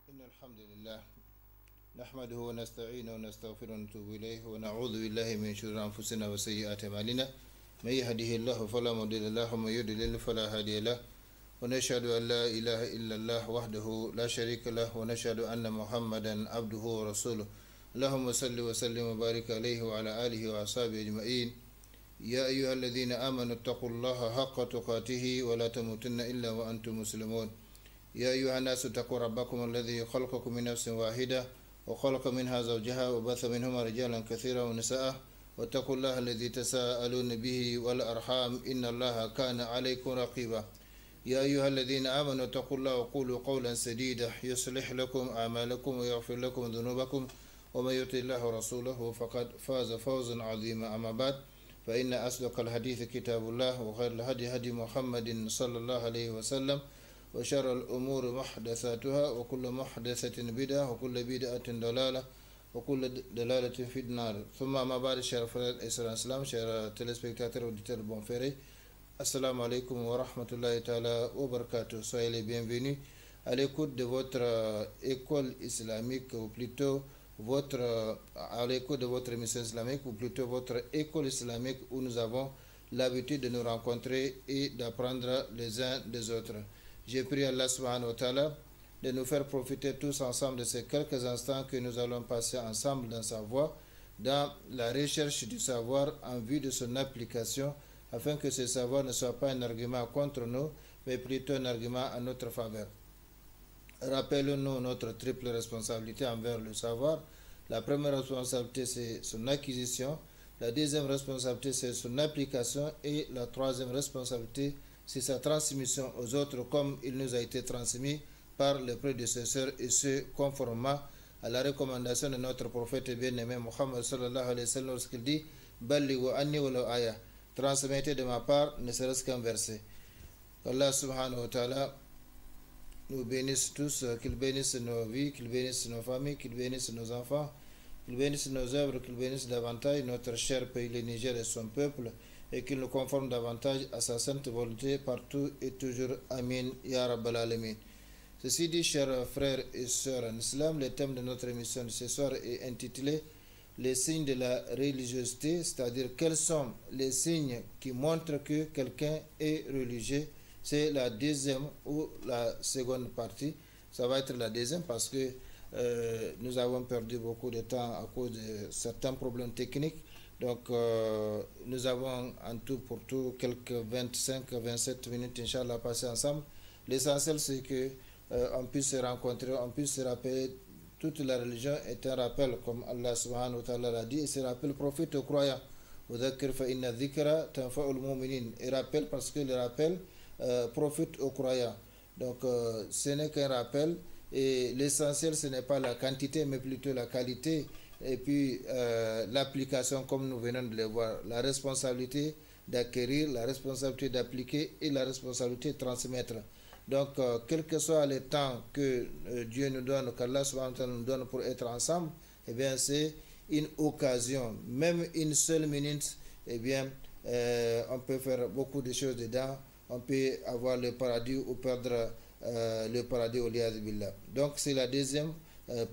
إن الحمد لله نحمده ونستعينه ونستغفره ونتوب إليه ونعوذ بالله من شرور أنفسنا وسيئات أعمالنا من يهده الله فلا مضل له ومن يضلل فلا هادي له ونشهد أن لا إله إلا الله وحده لا شريك له ونشهد أن محمدا عبده ورسوله اللهم صل وسلم وبارك عليه وعلى آله وأصحابه أجمعين يا أيها الذين آمنوا اتقوا الله حق تقاته ولا تموتن إلا وأنتم مسلمون يا أيها الناس اتقوا ربكم الذي خلقكم من نفس واحدة وخلق منها زوجها وبث منهما رجالا كثيرا ونساء واتقوا الله الذي تساءلون به والأرحام إن الله كان عليكم رقيبا يا أيها الذين آمنوا اتقوا الله وقولوا قولا سديدا يصلح لكم أعمالكم ويغفر لكم ذنوبكم ومن يطع الله ورسوله فقد فاز فوزا عظيما أما بعد فإن أصدق الحديث كتاب الله وخير الهدي هدي محمد صلى الله عليه وسلم وشر الأمور محدثاتها وكل محدثة بدعة وكل بدعة ضلالة وكل ضلالة في النار ثم ما بعد chers frères et sœurs en islam, chers téléspectateurs auditeurs bon ferré, assalamu alaikum wa rahmatullahi ta'ala wa barakatuh. Soyez les bienvenus à l'écoute de votre école islamique ou plutôt à l'écoute de votre émission islamique ou plutôt votre école islamique où nous avons l'habitude de nous rencontrer et d'apprendre les uns des autres. J'ai prié Allah subhanahu wa ta'ala de nous faire profiter tous ensemble de ces quelques instants que nous allons passer ensemble dans sa voie, dans la recherche du savoir en vue de son application, afin que ce savoir ne soit pas un argument contre nous, mais plutôt un argument en notre faveur. Rappelons-nous notre triple responsabilité envers le savoir. La première responsabilité, c'est son acquisition. La deuxième responsabilité, c'est son application. Et la troisième responsabilité, c'est sa transmission aux autres comme il nous a été transmis par les prédécesseurs et ce conformément à la recommandation de notre prophète bien-aimé Muhammad sallallahu alayhi wa sallam lorsqu'il dit « Ballighu anni walau aya » transmettez de ma part ne serait-ce qu'un verset. Allah subhanahu wa ta'ala nous bénisse tous, qu'il bénisse nos vies, qu'il bénisse nos familles, qu'il bénisse nos enfants, qu'il bénisse nos œuvres, qu'il bénisse davantage notre cher pays, le Niger et son peuple, et qu'il nous conforme davantage à sa sainte volonté partout et toujours. Amin, Ya Rabbal Alamin. Ceci dit, chers frères et sœurs en islam, le thème de notre émission de ce soir est intitulé les signes de la religiosité, c'est-à-dire quels sont les signes qui montrent que quelqu'un est religieux. C'est la deuxième ou la seconde partie. Ça va être la deuxième parce que nous avons perdu beaucoup de temps à cause de certains problèmes techniques. Donc, nous avons en tout pour tout quelques 25-27 minutes, Inch'Allah, à passer ensemble. L'essentiel, c'est que on puisse se rencontrer, on puisse se rappeler. Toute la religion est un rappel, comme Allah subhanahu wa ta'ala l'a dit, et ce rappel profite aux croyants. Et rappel parce que le rappel profite aux croyants. Donc, ce n'est qu'un rappel, et l'essentiel, ce n'est pas la quantité, mais plutôt la qualité. Et puis l'application comme nous venons de le voir, la responsabilité d'acquérir, la responsabilité d'appliquer et la responsabilité de transmettre. Donc quel que soit le temps que Dieu nous donne, qu'Allah nous donne pour être ensemble, eh bien c'est une occasion, même une seule minute, eh bien on peut faire beaucoup de choses dedans, on peut avoir le paradis ou perdre le paradis au liyad billah. Donc c'est la deuxième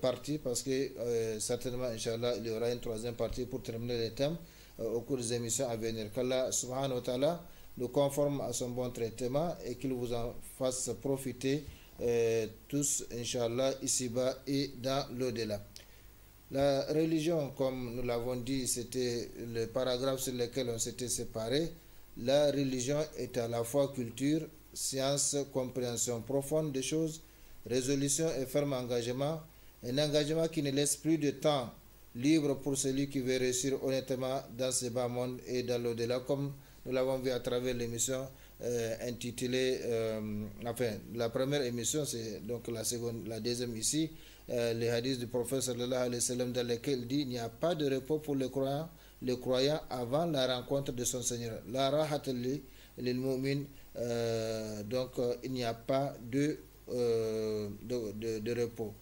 partie parce que certainement Inch'Allah il y aura une troisième partie pour terminer les thèmes au cours des émissions à venir. Qu'Allah subhanahu wa ta'ala nous conforme à son bon traitement et qu'il vous en fasse profiter tous Inch'Allah ici-bas et dans l'au-delà. La religion, comme nous l'avons dit, c'était le paragraphe sur lequel on s'était séparé. La religion est à la fois culture, science, compréhension profonde des choses, résolution et ferme engagement. Un engagement qui ne laisse plus de temps libre pour celui qui veut réussir honnêtement dans ce bas monde et dans l'au-delà, comme nous l'avons vu à travers l'émission intitulée, enfin, la première émission, c'est donc la deuxième ici, les hadiths du prophète sallallahu alayhi wa sallam, dans lesquels il dit il n'y a pas de repos pour le croyant avant la rencontre de son Seigneur. La rahat lil mu'min, donc il n'y a pas de repos.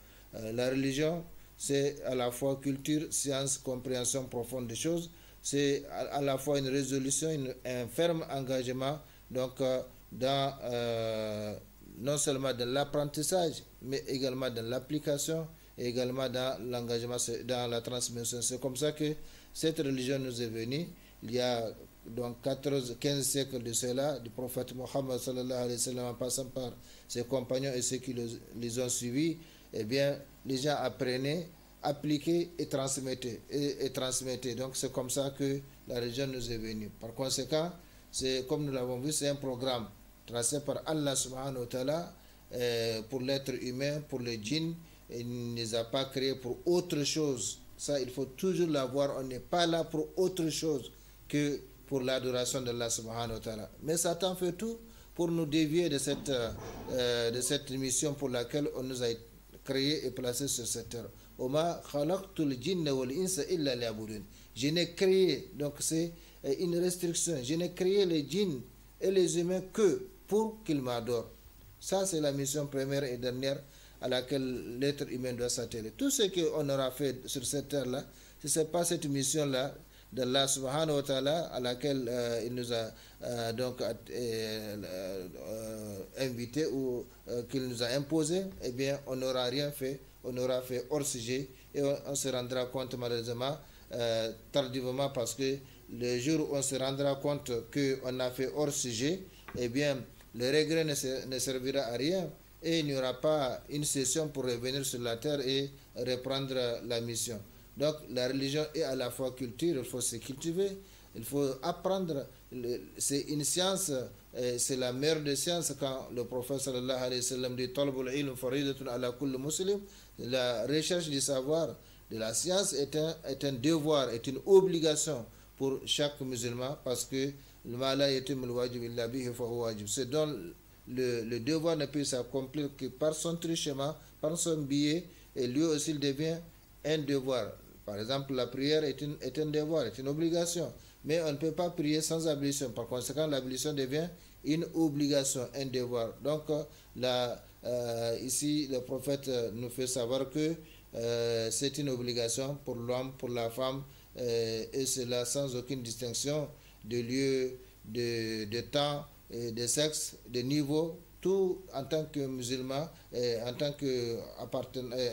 La religion, c'est à la fois culture, science, compréhension profonde des choses. C'est à la fois une résolution, un ferme engagement donc, dans non seulement dans l'apprentissage, mais également dans l'application et également dans l'engagement, dans la transmission. C'est comme ça que cette religion nous est venue. Il y a donc 15 siècles de cela, du prophète Mohammed sallallahu alayhi wa sallam, en passant par ses compagnons et ceux qui les ont suivis, eh bien, les gens apprenaient, appliquaient et transmettaient. Donc c'est comme ça que la religion nous est venue. Par conséquent, c'est comme nous l'avons vu, c'est un programme tracé par Allah subhanahu wa ta'ala pour l'être humain, pour le djinn. Il ne les a pas créés pour autre chose. Ça, il faut toujours l'avoir. On n'est pas là pour autre chose que pour l'adoration d'Allah subhanahu wa ta'ala. Mais Satan fait tout pour nous dévier de cette mission pour laquelle on nous a créés et placés sur cette terre. Je n'ai créé, donc c'est une restriction, je n'ai créé les djinns et les humains que pour qu'ils m'adorent. Ça, c'est la mission première et dernière à laquelle l'être humain doit s'atteler. Tout ce qu'on aura fait sur cette terre-là, si ce n'est pas cette mission-là d'Allah subhanahu wa ta'ala à laquelle il nous a invité ou qu'il nous a imposé, eh bien, on n'aura rien fait, on aura fait hors sujet et on se rendra compte malheureusement tardivement, parce que le jour où on se rendra compte qu'on a fait hors sujet, eh bien, le regret ne servira à rien et il n'y aura pas une session pour revenir sur la terre et reprendre la mission. Donc la religion est à la fois culture, il faut se cultiver, il faut apprendre. C'est une science, c'est la meilleure des sciences quand le prophète sallallahu alayhi wa sallam dit talabul ilm faridatun ala kulli muslim. La recherche du savoir, de la science est un devoir, est une obligation pour chaque musulman, parce que c'est donc le devoir ne peut s'accomplir que par son truchement, par son biais, et lui aussi il devient un devoir. Par exemple, la prière est un devoir, est une obligation, mais on ne peut pas prier sans ablution. Par conséquent, l'ablution devient une obligation, un devoir. Donc ici, le prophète nous fait savoir que c'est une obligation pour l'homme, pour la femme, et cela sans aucune distinction de lieu, de temps, de sexe, de niveau. Tout en tant que musulman, en tant que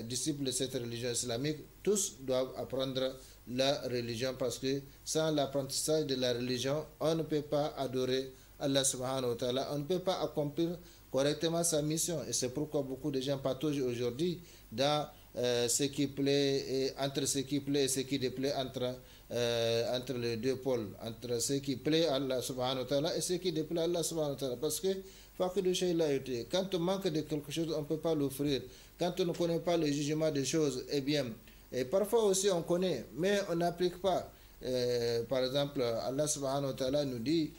disciple de cette religion islamique, tous doivent apprendre la religion, parce que sans l'apprentissage de la religion, on ne peut pas adorer Allah subhanahu wa ta'ala, on ne peut pas accomplir correctement sa mission. Et c'est pourquoi beaucoup de gens pataugent aujourd'hui dans ce qui plaît, et entre ce qui plaît et ce qui déplaît entre les deux pôles, entre ce qui plaît à Allah subhanahu wa ta'ala et ce qui déplaît à Allah subhanahu wa ta'ala. Parce que quand on manque de quelque chose, on ne peut pas l'offrir. Quand on ne connaît pas le jugement des choses, eh bien, et parfois aussi on connaît, mais on n'applique pas. Par exemple, Allah subhanahu wa ta'ala nous dit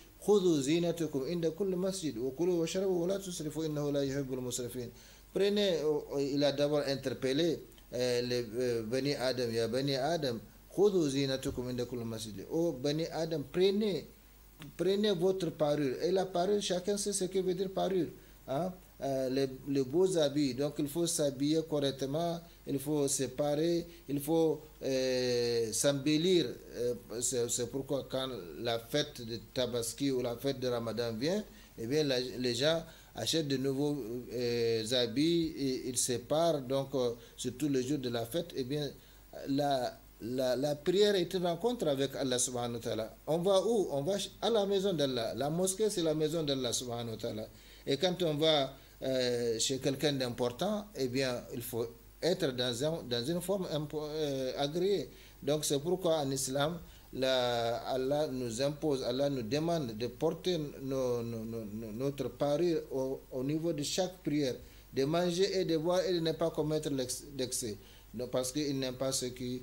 prenez, il a d'abord interpellé les Bani Adam, ya Bani Adam, oh Bani Adam, prenez votre parure. Et la parure, chacun sait ce que veut dire parure. Hein? Les beaux habits. Donc il faut s'habiller correctement, il faut se parer, il faut s'embellir. C'est pourquoi quand la fête de Tabaski ou la fête de Ramadan vient, eh bien les gens achètent de nouveaux habits et ils se parent. Donc surtout le jour de la fête, eh bien la prière est une rencontre avec Allah subhanahu wa ta'ala. On va où? On va à la maison d'Allah. La mosquée, c'est la maison d'Allah subhanahu wa ta'ala. Et quand on va chez quelqu'un d'important, eh bien, il faut être dans une forme agréée. Donc c'est pourquoi en islam, Allah nous impose, Allah nous demande de porter notre parure au niveau de chaque prière, de manger et de boire et de ne pas commettre l'excès. Parce qu'ils n'aiment pas ceux qui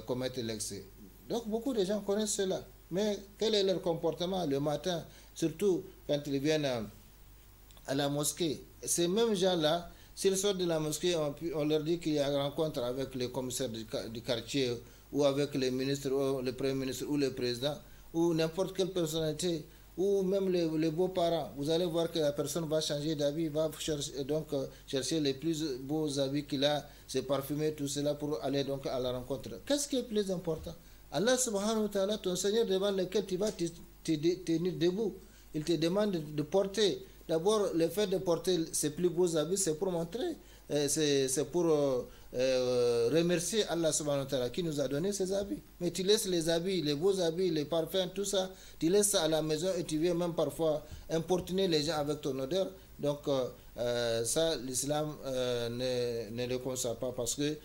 commettent l'excès. Donc beaucoup de gens connaissent cela. Mais quel est leur comportement le matin, surtout quand ils viennent à la mosquée? Ces mêmes gens-là, s'ils sortent de la mosquée, on leur dit qu'il y a une rencontre avec les commissaires du quartier, ou avec les ministres, ou le premier ministre, ou le président, ou n'importe quelle personnalité, ou même les beaux-parents. Vous allez voir que la personne va changer d'habit, va chercher les plus beaux habits qu'il a, se parfumer, tout cela pour aller donc à la rencontre. Qu'est-ce qui est plus important? Allah subhanahu wa ta'ala, ton Seigneur devant lequel tu vas te tenir debout, il te demande de porter D'abord, le fait de porter ces plus beaux habits, c'est pour montrer, c'est pour remercier Allah subhanahu wa ta'ala qui nous a donné ces habits. Mais tu laisses les habits, les beaux habits, les parfums, tout ça, tu laisses ça à la maison et tu viens même parfois importuner les gens avec ton odeur. Donc, ça, l'islam ne le consent pas parce que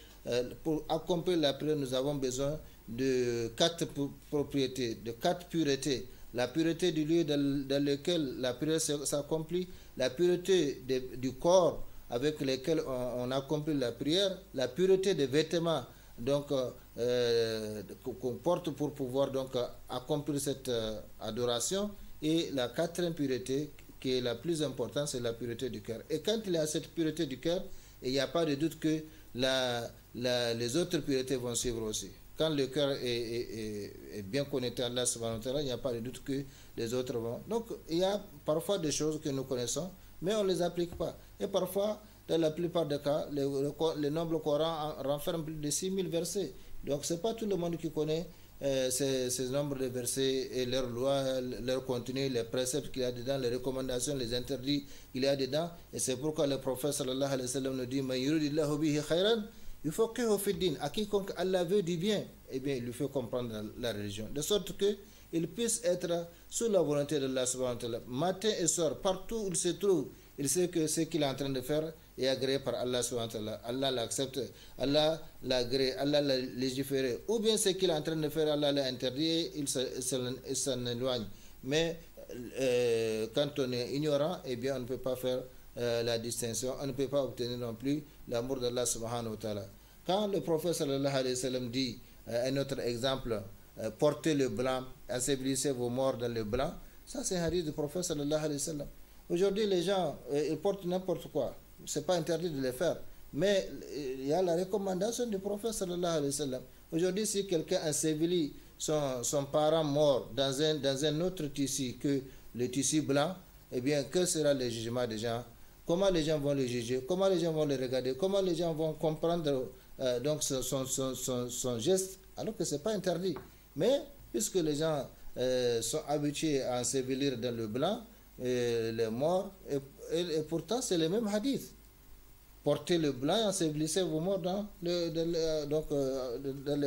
pour accomplir la prière, nous avons besoin de 4 propriétés, de 4 puretés. La pureté du lieu dans lequel la prière s'accomplit, la pureté du corps avec lequel on accomplit la prière, la pureté des vêtements donc qu'on porte pour pouvoir donc accomplir cette adoration, et la 4e pureté qui est la plus importante, c'est la pureté du cœur. Et quand il y a cette pureté du cœur, il n'y a pas de doute que les autres puretés vont suivre aussi. Quand le cœur est bien connecté à Allah subhanahu wa ta'ala, il n'y a pas de doute que les autres vont. Donc, il y a parfois des choses que nous connaissons, mais on ne les applique pas. Et parfois, dans la plupart des cas, le noble Coran renferme plus de 6000 versets. Donc, ce n'est pas tout le monde qui connaît ces nombres de versets et leurs lois, leur contenu, les préceptes qu'il y a dedans, les recommandations, les interdits qu'il y a dedans. Et c'est pourquoi le prophète sallallahu alayhi wa sallam nous dit « Ma yuridillahu bihi khayran » il faut que à quiconque Allah veut du bien, eh bien, il lui fait comprendre la religion. De sorte qu'il puisse être sous la volonté de Allah subhanahu wa ta'ala. Matin et soir, partout où il se trouve, il sait que ce qu'il est en train de faire est agréé par Allah subhanahu wa ta'ala. Allah l'accepte, Allah l'a agréé, Allah l'a légiféré. Ou bien ce qu'il est en train de faire, Allah l'a interdit, il s'en éloigne. Mais quand on est ignorant, eh bien, on ne peut pas faire la distinction, on ne peut pas obtenir non plus l'amour d'Allah subhanahu wa ta'ala. Quand le prophète sallallahu alayhi wa sallam dit un autre exemple, portez le blanc, assaiblissez vos morts dans le blanc, ça c'est un hadith du prophète sallallahu alayhi wa sallam. Aujourd'hui les gens ils portent n'importe quoi, c'est pas interdit de le faire, mais il y a la recommandation du prophète sallallahu alayhi wa sallam. Aujourd'hui si quelqu'un ensevelit son parent mort dans un autre tissu que le tissu blanc, eh bien que sera le jugement des gens? Comment les gens vont le juger? Comment les gens vont le regarder? Comment les gens vont comprendre donc son geste, alors que ce n'est pas interdit? Mais puisque les gens sont habitués à ensevelir dans le blanc les morts, et pourtant c'est le même hadith. Portez le blanc et ensevelissez vos morts dans le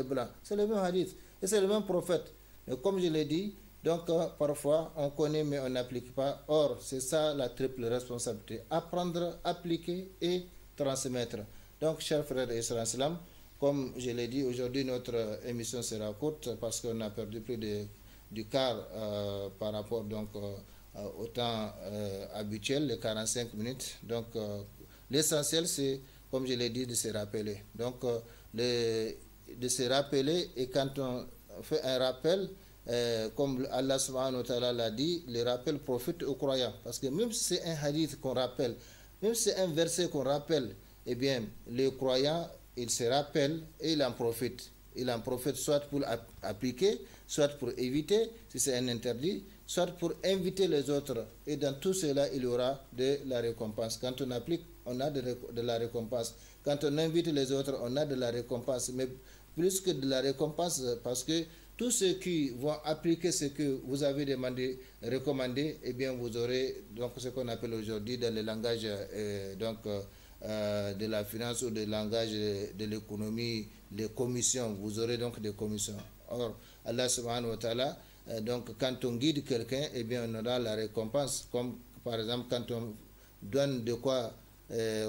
blanc. C'est le même hadith. Et c'est le même prophète. Mais comme je l'ai dit, donc parfois on connaît mais on n'applique pas. Or, c'est ça la triple responsabilité. Apprendre, appliquer et transmettre. Donc, chers frères et sœurs en islam, comme je l'ai dit, aujourd'hui notre émission sera courte parce qu'on a perdu plus du quart par rapport donc, au temps habituel, les 45 minutes. Donc, l'essentiel c'est, comme je l'ai dit, de se rappeler. Donc, de se rappeler, et quand on fait un rappel, comme Allah subhanahu wa ta'ala l'a dit, le rappel profite aux croyants. Parce que même si c'est un hadith qu'on rappelle, même si c'est un verset qu'on rappelle, eh bien, les croyants, ils se rappellent et ils en profitent. Ils en profitent soit pour appliquer, soit pour éviter, si c'est un interdit, soit pour inviter les autres. Et dans tout cela, il y aura de la récompense. Quand on applique, on a de la récompense. Quand on invite les autres, on a de la récompense. Mais plus que de la récompense, parce que tous ceux qui vont appliquer ce que vous avez demandé, recommandé, eh bien vous aurez donc ce qu'on appelle aujourd'hui dans le langage de la finance ou le langage de l'économie, les commissions. Vous aurez donc des commissions. Or, Allah subhanahu wa ta'ala, donc quand on guide quelqu'un, eh bien on aura la récompense. Comme par exemple quand on donne de quoi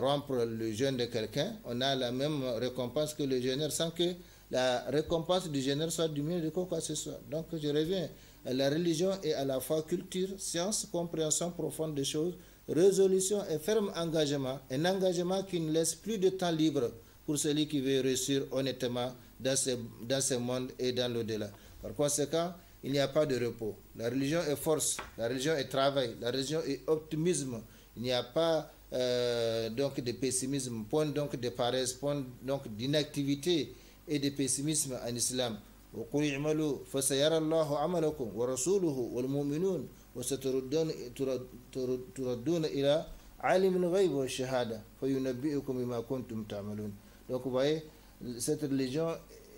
rompre le jeûne de quelqu'un, on a la même récompense que le jeûneur sans que la récompense du jeûneur soit diminuée de quoi que ce soit. Donc je reviens, la religion est à la fois culture, science, compréhension profonde des choses, résolution et ferme engagement, un engagement qui ne laisse plus de temps libre pour celui qui veut réussir honnêtement dans ce monde et dans l'au-delà. Par conséquent, il n'y a pas de repos. La religion est force, la religion est travail, la religion est optimisme. Il n'y a pas donc de pessimisme, point donc de paresse, point donc d'inactivité et de pessimisme en islam. وقل اعملوا فسيرى الله عملكم ورسوله والمؤمنون وستردون إلى عالم الغيب والشهادة فينبئكم بما كنتم تعملون. Donc vous voyez, cette religion,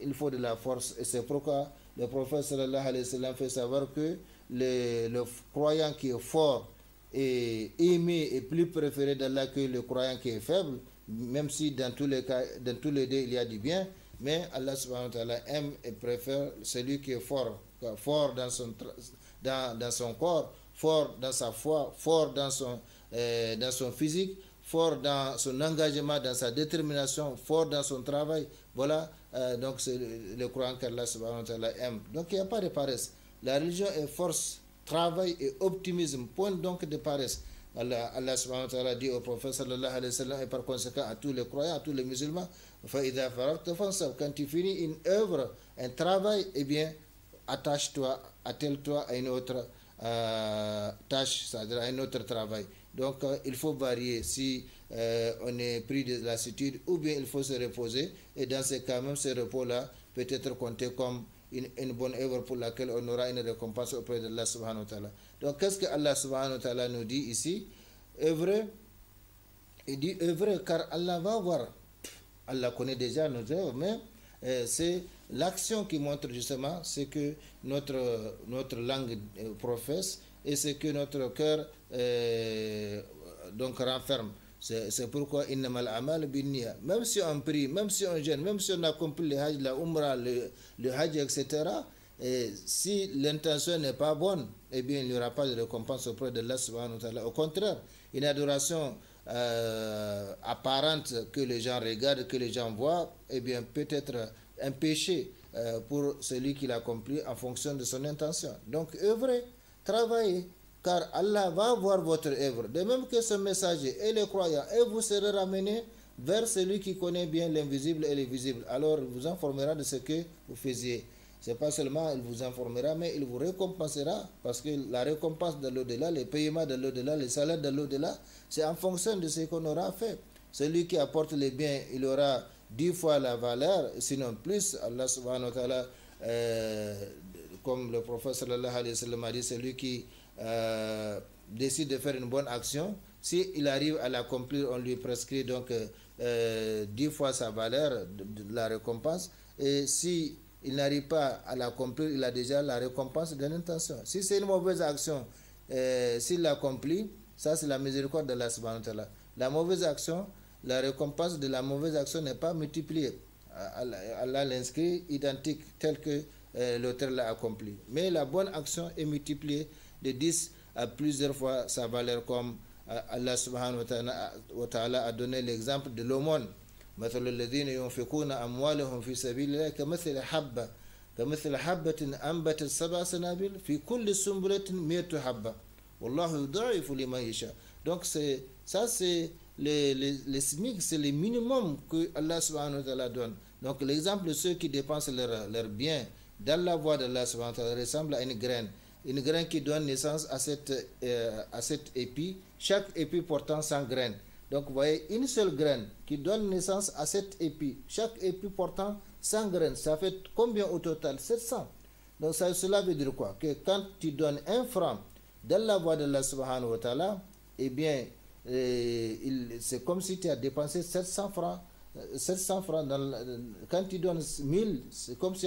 il faut de la force, et c'est pourquoi le prophète sallallahu alayhi wa sallam fait savoir que le croyant qui est fort, est aimé et plus préféré d'Allah que le croyant qui est faible, même si dans tous les cas, dans tous les deux, il y a du bien, mais Allah subhanahu wa ta'ala aime et préfère celui qui est fort, fort dans son corps, fort dans sa foi, fort dans son physique, fort dans son engagement, dans sa détermination, fort dans son travail. Voilà, donc c'est le croyant qu'Allah subhanahu wa ta'ala aime. Donc il n'y a pas de paresse. La religion est force, travail et optimisme, point donc de paresse. Allah subhanahu wa ta'ala dit au prophète sallallahu alayhi wa sallam et par conséquent à tous les croyants, à tous les musulmans, quand tu finis une œuvre, un travail, eh bien, attache-toi, attelle-toi à une autre tâche, c'est-à-dire à un autre travail. Donc, il faut varier si on est pris de lassitude ou bien il faut se reposer. Et dans ces cas, même ce repos-là peut être compté comme une bonne œuvre pour laquelle on aura une récompense auprès de Allah subhanahu wa ta'ala. Donc, qu'est-ce que Allah subhanahu wa ta'ala nous dit ici? Œuvrer, il dit œuvrer car Allah va voir. Allah connaît déjà nos œuvres, mais c'est l'action qui montre justement ce que notre langue professe et ce que notre cœur donc renferme. C'est pourquoi innamal amal binniya. Même si on prie, même si on jeûne, même si on accomplit le hajj, la umrah, le hajj, etc., et si l'intention n'est pas bonne, eh bien il n'y aura pas de récompense auprès de Allah subhanahu wa ta'ala. Au contraire, une adoration apparente que les gens regardent, que les gens voient, eh bien peut être un péché pour celui qui l'accomplit en fonction de son intention. Donc œuvrez, travaillez, car Allah va voir votre œuvre. De même que ce messager et les croyants, et vous serez ramenés vers celui qui connaît bien l'invisible et le visible. Alors il vous informera de ce que vous faisiez. C'est pas seulement il vous informera, mais il vous récompensera, parce que la récompense de l'au-delà, les paiements de l'au-delà, les salaires de l'au-delà, c'est en fonction de ce qu'on aura fait. Celui qui apporte les biens, il aura 10 fois la valeur, sinon plus. Allah subhanahu wa ta'ala, comme le prophète sallallahu alayhi wa sallam a dit, celui qui décide de faire une bonne action, s'il arrive à l'accomplir, on lui prescrit donc 10 fois sa valeur de la récompense. Et si il n'arrive pas à l'accomplir, il a déjà la récompense de l'intention. Si c'est une mauvaise action, s'il l'accomplit, ça c'est la miséricorde de Allah subhanahu wa ta'ala. La mauvaise action, la récompense de la mauvaise action n'est pas multipliée. Allah l'inscrit identique tel que l'auteur l'a accompli. Mais la bonne action est multipliée de 10 à plusieurs fois sa valeur, comme Allah subhanahu wa ta'ala a donné l'exemple de l'aumône. مثل الذين ينفقون أموالهم في سبيل الله كمثل حبة أنبتت 7 سنابل في كل سنبلة 100 حبة والله يضاعف لمن يشاء. Donc ça c'est les SMIC, c'est le minimum que Allah subhanahu wa ta'ala donne. Donc l'exemple de ceux qui dépensent leurs biens dans la voie d'Allah subhanahu wa ta'ala ressemble à une graine qui donne naissance à cet épi, chaque épi portant 100 graines. Donc vous voyez, une seule graine qui donne naissance à 7 épis, chaque épi portant 100 graines, ça fait combien au total? 700. Donc cela veut dire quoi? Que quand tu donnes 1 franc dans la voie d'Allah subhanahu wa ta'ala, eh bien c'est comme si tu as dépensé 700 francs. 700 francs quand tu donnes 1000, c'est comme si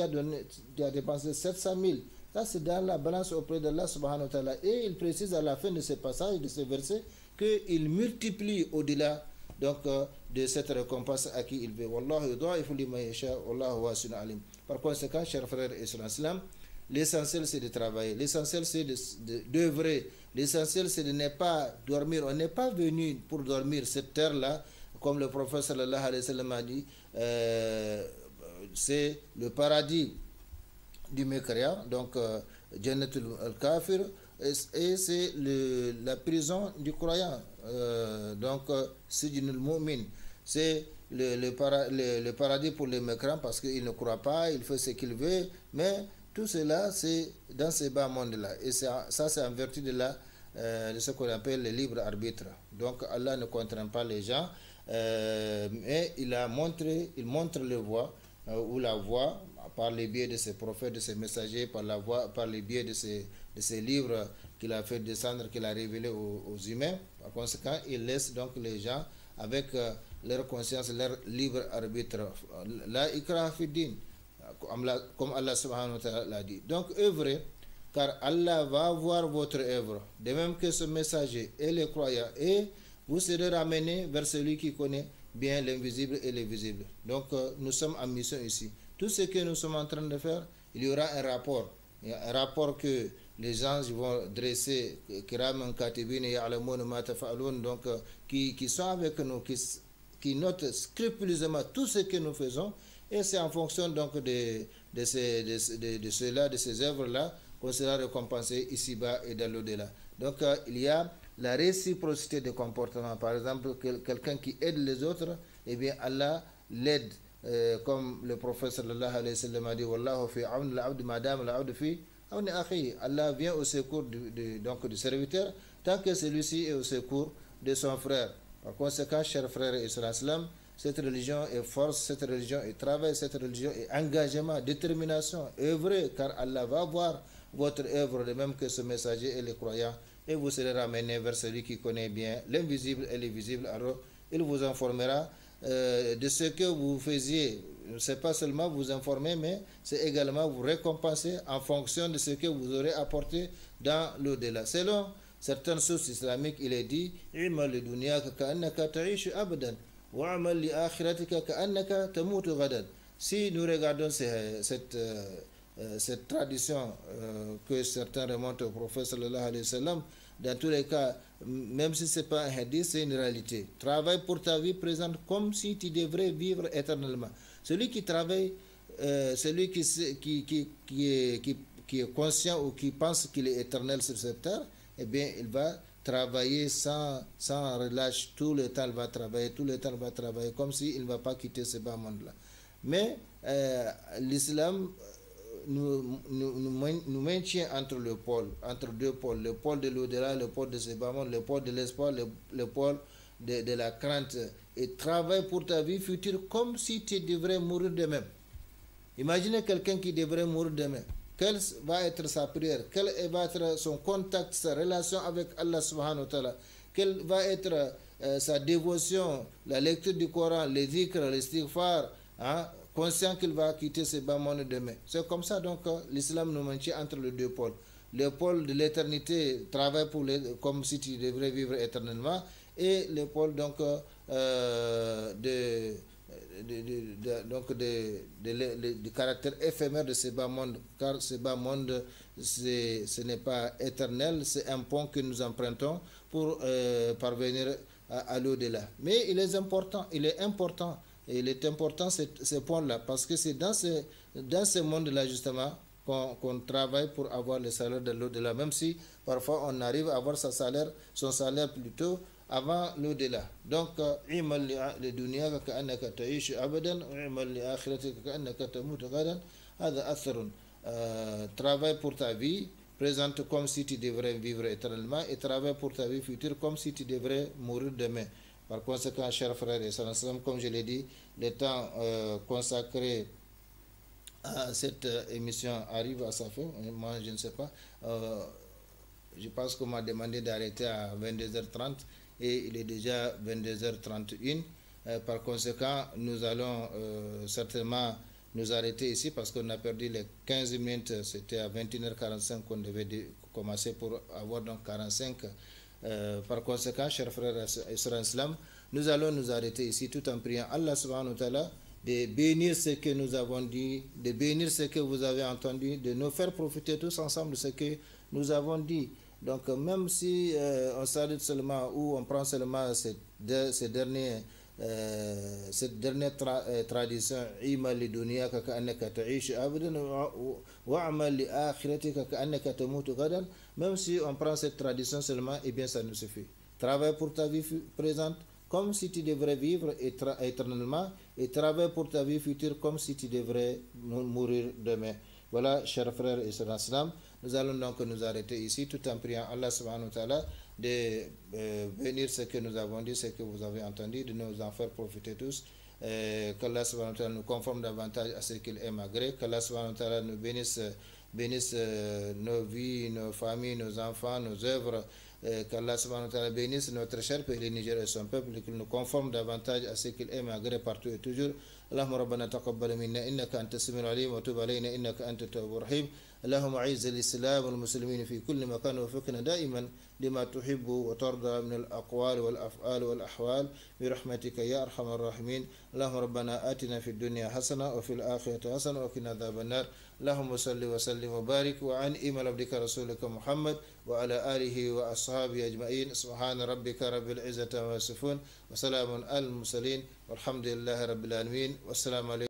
tu as dépensé 700 000. Ça c'est dans la balance auprès d'Allah subhanahu wa ta'ala. Et il précise à la fin de ce passage, de ce verset, qu'il multiplie au-delà donc de cette récompense à qui il veut. Wallahu yudha'ifu liman yasha wallahu wasi'un alim. Par conséquent, chers frères et sœurs en islam, l'essentiel c'est de travailler, l'essentiel c'est d'œuvrer, l'essentiel c'est de ne pas dormir. On n'est pas venu pour dormir cette terre-là, comme le prophète sallallahu alayhi wa sallam a dit, c'est le paradis du mécréant, donc Jannatul al-Kafir, et c'est la prison du croyant, donc Sijnul Mu'min, c'est le paradis pour les mécréants parce qu'il ne croit pas, il fait ce qu'il veut, mais tout cela c'est dans ces bas mondes-là, et ça c'est en vertu de ce qu'on appelle le libre arbitre. Donc Allah ne contraint pas les gens, mais il montre le voie ou la voie par les biais de ses prophètes, de ses messagers, par les biais de ces livres qu'il a fait descendre, qu'il a révélés aux humains. Par conséquent, il laisse donc les gens avec leur conscience, leur libre arbitre. La ikraha fi din, comme Allah subhanahu wa ta'ala l'a dit. Donc œuvrer, car Allah va voir votre œuvre, de même que ce messager et les croyants, et vous serez ramenés vers celui qui connaît bien l'invisible et le visible. Donc nous sommes en mission ici. Tout ce que nous sommes en train de faire, il y aura un rapport. Il y a un rapport que les anges vont dresser, donc qui sont avec nous, qui notent scrupuleusement tout ce que nous faisons, et c'est en fonction donc de ces œuvres-là qu'on sera récompensé ici-bas et dans l'au-delà. Donc il y a la réciprocité de comportement. Par exemple, quelqu'un qui aide les autres, eh bien Allah l'aide, comme le prophète sallallahu alayhi wa sallam a dit, Wallahu fi awn al-abd madam al-abd fi awn akhi. Allah vient au secours donc du serviteur tant que celui-ci est au secours de son frère. Par conséquent, chers frères et sœurs, cette religion est force, cette religion est travail, cette religion est engagement, détermination, œuvrer, car Allah va voir votre œuvre, de même que ce messager et les croyants, et vous serez ramenés vers celui qui connaît bien l'invisible et le visible. Alors, il vous informera de ce que vous faisiez. Ce n'est pas seulement vous informer, mais c'est également vous récompenser en fonction de ce que vous aurez apporté dans l'au-delà. Selon certaines sources islamiques, il est dit si nous regardons cette tradition que certains remontent au prophète sallallahu alayhi wa sallam, dans tous les cas, même si ce n'est pas un hadith, c'est une réalité. Travaille pour ta vie présente comme si tu devrais vivre éternellement. Celui qui travaille, celui qui est conscient ou qui pense qu'il est éternel sur cette terre, eh bien, il va travailler sans relâche. Tout le temps, il va travailler, tout le temps, il va travailler, comme s'il ne va pas quitter ce bas monde-là. Mais l'islam nous maintient entre deux pôles, le pôle de l'au-delà, le pôle de ce bas monde, le pôle de l'espoir, le pôle de la crainte, et travaille pour ta vie future comme si tu devrais mourir demain. Imaginez quelqu'un qui devrait mourir demain. Quelle va être sa prière? Quel va être son contact, sa relation avec Allah subhanahu wa ta'ala? Quelle va être sa dévotion, la lecture du Coran, les dhikr, les istighfar, conscient qu'il va quitter ce bas monde demain. C'est comme ça donc l'islam nous maintient entre les deux pôles. Le pôle de l'éternité travaille comme si tu devrais vivre éternellement, et le pôle donc du caractère éphémère de ce bas monde, car ce bas monde, ce n'est pas éternel, c'est un pont que nous empruntons pour parvenir à l'au-delà. Mais il est important et il est important ce point-là, parce que c'est dans ce monde-là justement qu'on travaille pour avoir le salaire de l'au-delà, même si parfois on arrive à avoir son salaire plutôt avant l'au-delà. Donc, travaille pour ta vie présente comme si tu devrais vivre éternellement, et travaille pour ta vie future comme si tu devrais mourir demain. Par conséquent, chers frères et sœurs, comme je l'ai dit, le temps consacré à cette émission arrive à sa fin. Moi, je ne sais pas. Je pense qu'on m'a demandé d'arrêter à 22h30 et il est déjà 22h31. Par conséquent, nous allons certainement nous arrêter ici parce qu'on a perdu les 15 minutes. C'était à 21h45 qu'on devait commencer pour avoir donc 45. Par conséquent, chers frères et sœurs en islam, nous allons nous arrêter ici tout en priant Allah subhanahu wa ta'ala de bénir ce que nous avons dit, de bénir ce que vous avez entendu, de nous faire profiter tous ensemble de ce que nous avons dit. Donc même si on s'arrête seulement ou on prend seulement cette dernière tradition, même si on prend cette tradition seulement, eh bien ça nous suffit. Travaille pour ta vie présente comme si tu devrais vivre éternellement, et travaille pour ta vie future comme si tu devrais mourir demain. Voilà, chers frères et sœurs en islam, nous allons donc nous arrêter ici tout en priant Allah subhanahu wa ta'ala de bénir ce que nous avons dit, ce que vous avez entendu, de nous en faire profiter tous. Qu'Allah subhanahu wa ta'ala nous conforme davantage à ce qu'il aime agréer, qu'Allah subhanahu wa ta'ala nous bénisse nos vies, nos familles, nos enfants, nos œuvres, qu'Allah subhanahu wa ta'ala bénisse notre cher pays, le Niger et son peuple, et qu'il nous conforme davantage à ce qu'il aime et agrée partout et toujours. اللهم ربنا تقبل منا إنك أنت السميع العليم وتب علينا إنك أنت التواب الرحيم. اللهم أعز الإسلام والمسلمين في كل مكان وفقنا دائما لما تحب وترضى من الأقوال والأفعال والأحوال برحمتك يا أرحم الراحمين. اللهم ربنا آتنا في الدنيا حسنة وفي الآخرة حسنة وقنا عذاب النار. اللهم صل وسلم وبارك وأنعم على عبدك رسولك محمد وعلى آله وأصحابه أجمعين. سبحان ربك رب العزة عما يصفون وسلام على المرسلين والحمد لله رب العالمين والسلام عليكم.